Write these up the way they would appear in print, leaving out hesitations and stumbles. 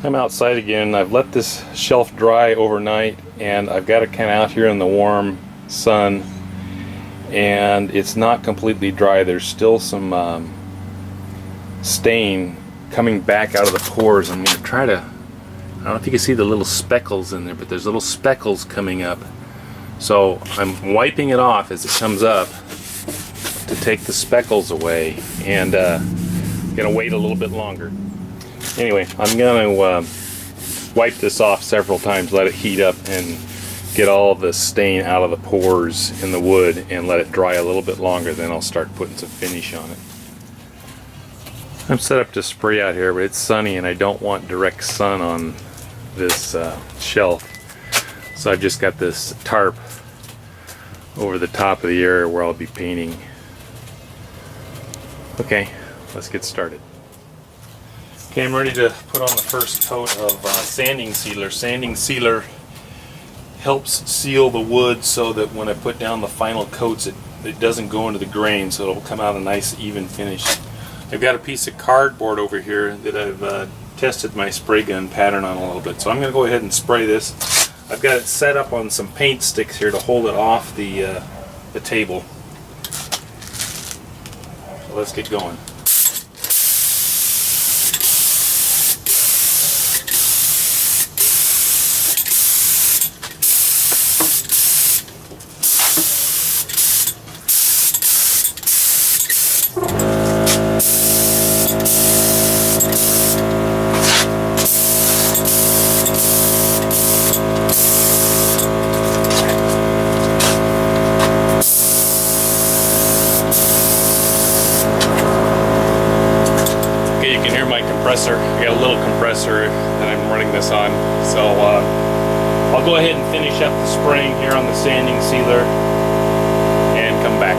I'm outside again. I've let this shelf dry overnight and I've got it kind of out here in the warm sun, and it's not completely dry. There's still some stain coming back out of the pores. I'm going to try to, I don't know if you can see the little speckles in there, but there's little speckles coming up. So I'm wiping it off as it comes up to take the speckles away, and going to wait a little bit longer. Anyway, I'm going to wipe this off several times, let it heat up and get all the stain out of the pores in the wood, and let it dry a little bit longer. Then I'll start putting some finish on it. I'm set up to spray out here, but it's sunny and I don't want direct sun on this shelf. So I've just got this tarp over the top of the area where I'll be painting. Okay, let's get started. Okay, I'm ready to put on the first coat of sanding sealer. Sanding sealer helps seal the wood so that when I put down the final coats, it doesn't go into the grain, so it'll come out a nice even finish. I've got a piece of cardboard over here that I've tested my spray gun pattern on a little bit, so I'm going to go ahead and spray this. I've got it set up on some paint sticks here to hold it off the table. So let's get going. I got a little compressor that I'm running this on, so I'll go ahead and finish up the spraying here on the sanding sealer and come back.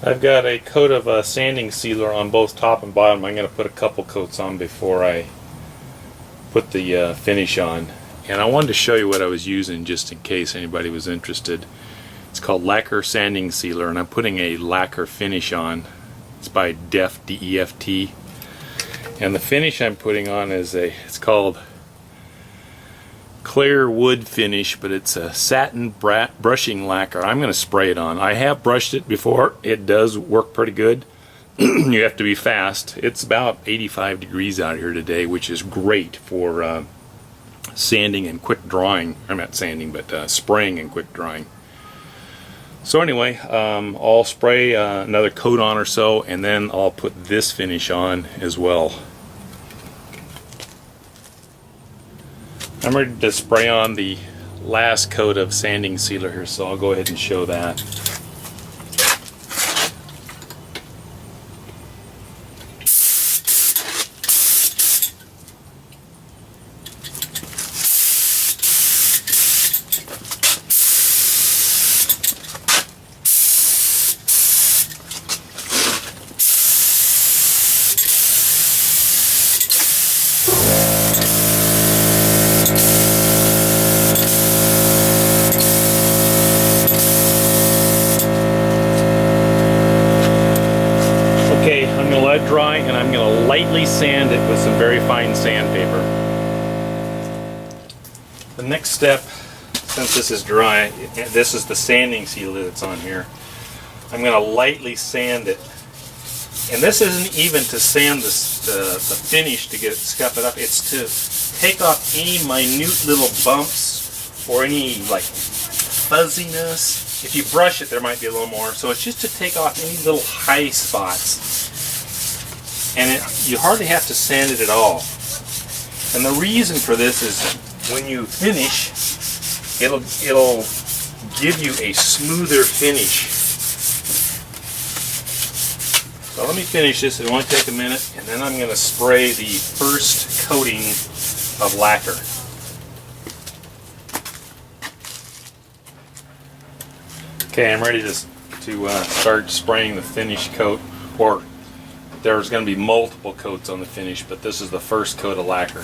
I've got a coat of sanding sealer on both top and bottom. I'm going to put a couple coats on before I put the finish on, and I wanted to show you what I was using just in case anybody was interested. It's called Lacquer Sanding Sealer, and I'm putting a lacquer finish on. It's by Deft, D-E-F-T. And the finish I'm putting on is it's called Clear Wood Finish, but it's a satin brushing lacquer. I'm going to spray it on. I have brushed it before. It does work pretty good. You have to be fast. It's about 85 degrees out here today, which is great for sanding and quick drying. I'm not sanding, but spraying and quick drying. So anyway, I'll spray another coat on or so, and then I'll put this finish on as well. I'm ready to spray on the last coat of sanding sealer here, so I'll go ahead and show that. Okay, I'm going to let it dry, and I'm going to lightly sand it with some very fine sandpaper. The next step, since this is dry, this is the sanding sealer that's on here. I'm going to lightly sand it. And this isn't even to sand the finish to get it, scuff it up. It's to take off any minute little bumps or any like fuzziness. If you brush it, there might be a little more. So it's just to take off any little high spots. And you hardly have to sand it at all. And the reason for this is when you finish, it'll give you a smoother finish. So let me finish this. It won't take a minute, and then I'm going to spray the first coating of lacquer. Okay, I'm ready to start spraying the finish coat, or there's going to be multiple coats on the finish, but this is the first coat of lacquer.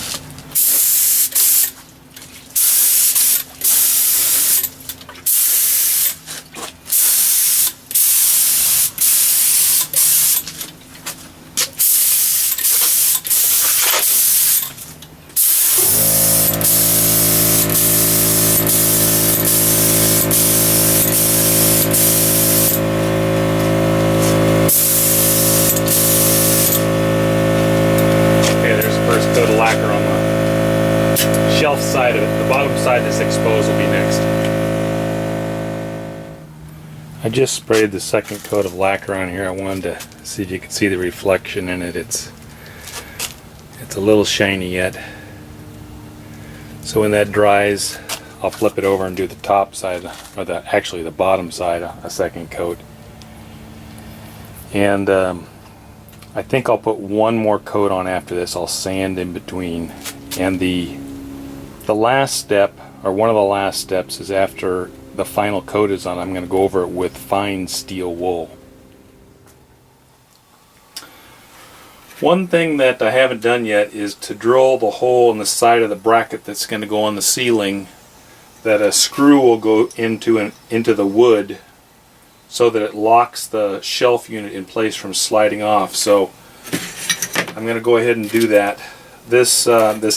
hose will be next. I just sprayed the second coat of lacquer on here. I wanted to see if you could see the reflection in it. It's a little shiny yet. So when that dries, I'll flip it over and do the top side, or actually the bottom side, a second coat. And I think I'll put one more coat on after this. I'll sand in between. And the last step, or one of the last steps, is after the final coat is on, I'm going to go over it with fine steel wool. One thing that I haven't done yet is to drill the hole in the side of the bracket that's going to go on the ceiling, that a screw will go into the wood so that it locks the shelf unit in place from sliding off. So I'm going to go ahead and do that. This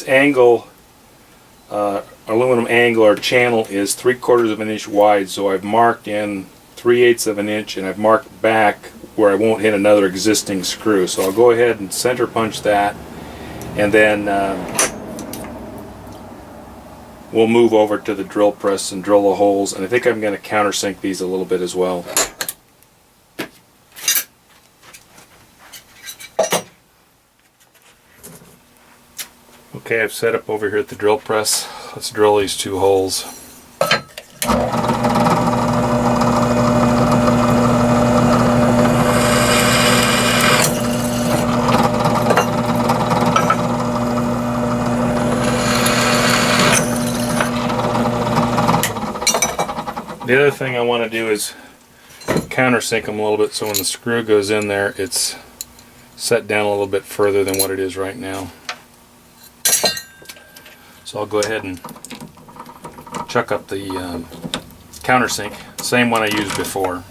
angle, aluminum angle or channel, is 3/4 of an inch wide, so I've marked in 3/8 of an inch, and I've marked back where I won't hit another existing screw. So I'll go ahead and center punch that, and then we'll move over to the drill press and drill the holes. And I think I'm going to countersink these a little bit as well. Okay, I've set up over here at the drill press. Let's drill these two holes. The other thing I want to do is countersink them a little bit, so when the screw goes in there, it's set down a little bit further than what it is right now. So I'll go ahead and chuck up the countersink, same one I used before.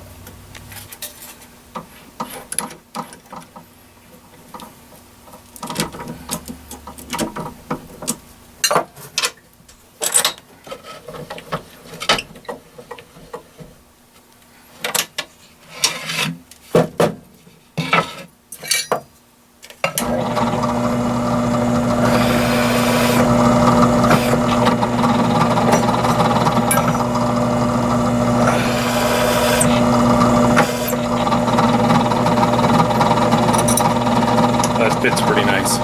Fits pretty nice.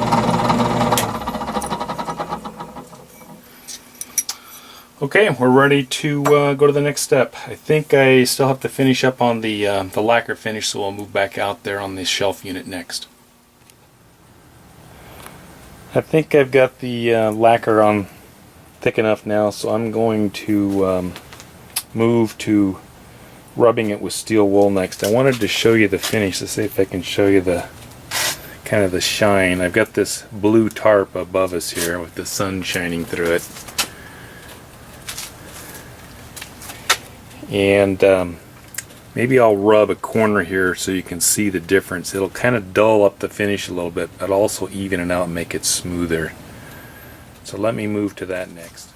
Okay, we're ready to go to the next step. I think I still have to finish up on the lacquer finish, so we'll move back out there on the shelf unit next. I think I've got the lacquer on thick enough now, so I'm going to move to rubbing it with steel wool next. I wanted to show you the finish. Let's see if I can show you the kind of the shine. I've got this blue tarp above us here with the sun shining through it, and maybe I'll rub a corner here so you can see the difference. It'll kind of dull up the finish a little bit, but also even it out and make it smoother. So let me move to that next.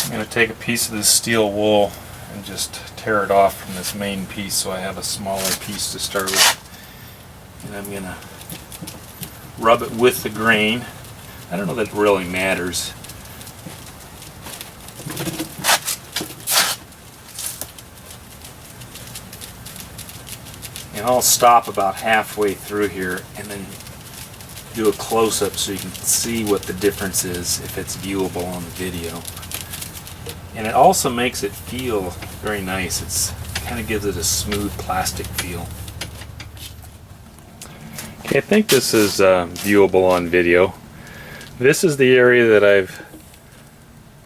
I'm going to take a piece of this steel wool and just tear it off from this main piece, so I have a smaller piece to start with. And I'm going to rub it with the grain. I don't know that it really matters. And I'll stop about halfway through here and then do a close-up so you can see what the difference is if it's viewable on the video. And it also makes it feel very nice. It kind of gives it a smooth plastic feel. Okay, I think this is viewable on video. This is the area that I've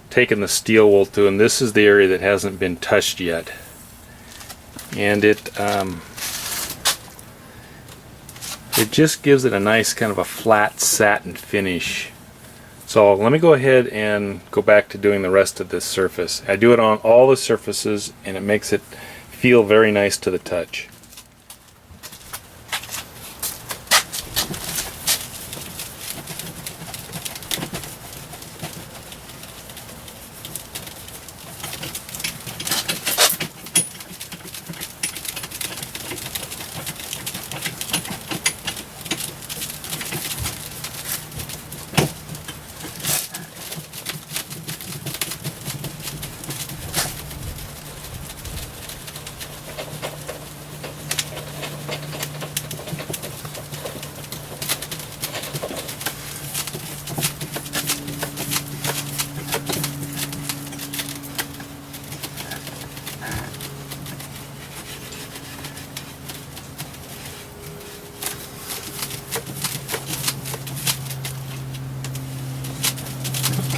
taken the steel wool to, and this is the area that hasn't been touched yet. And it just gives it a nice kind of a flat satin finish. So let me go ahead and go back to doing the rest of this surface. I do it on all the surfaces, and it makes it feel very nice to the touch.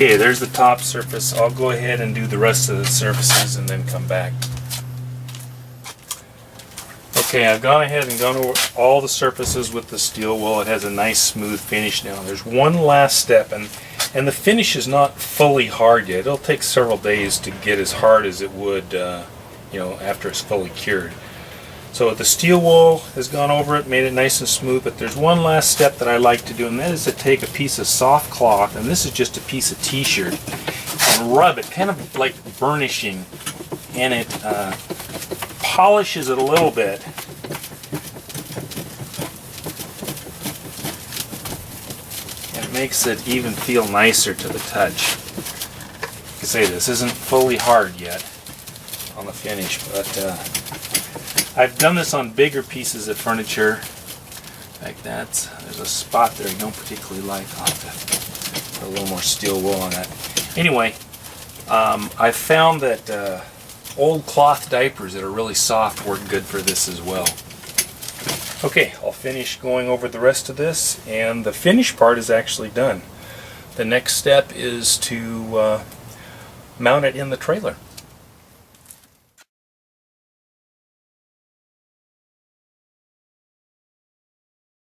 Okay, there's the top surface. I'll go ahead and do the rest of the surfaces and then come back. Okay, I've gone ahead and gone over all the surfaces with the steel wool. It has a nice smooth finish now. There's one last step, and the finish is not fully hard yet. It'll take several days to get as hard as it would, you know, after it's fully cured. So the steel wool has gone over it, made it nice and smooth, but there's one last step that I like to do, and that is to take a piece of soft cloth, and this is just a piece of t-shirt, and rub it, kind of like burnishing, and it polishes it a little bit. It makes it even feel nicer to the touch. Like I say, this isn't fully hard yet on the finish, but I've done this on bigger pieces of furniture like that. There's a spot there I don't particularly like. I'll have to put a little more steel wool on that. Anyway, I found that old cloth diapers that are really soft work good for this as well. Okay, I'll finish going over the rest of this, and the finish part is actually done. The next step is to mount it in the trailer.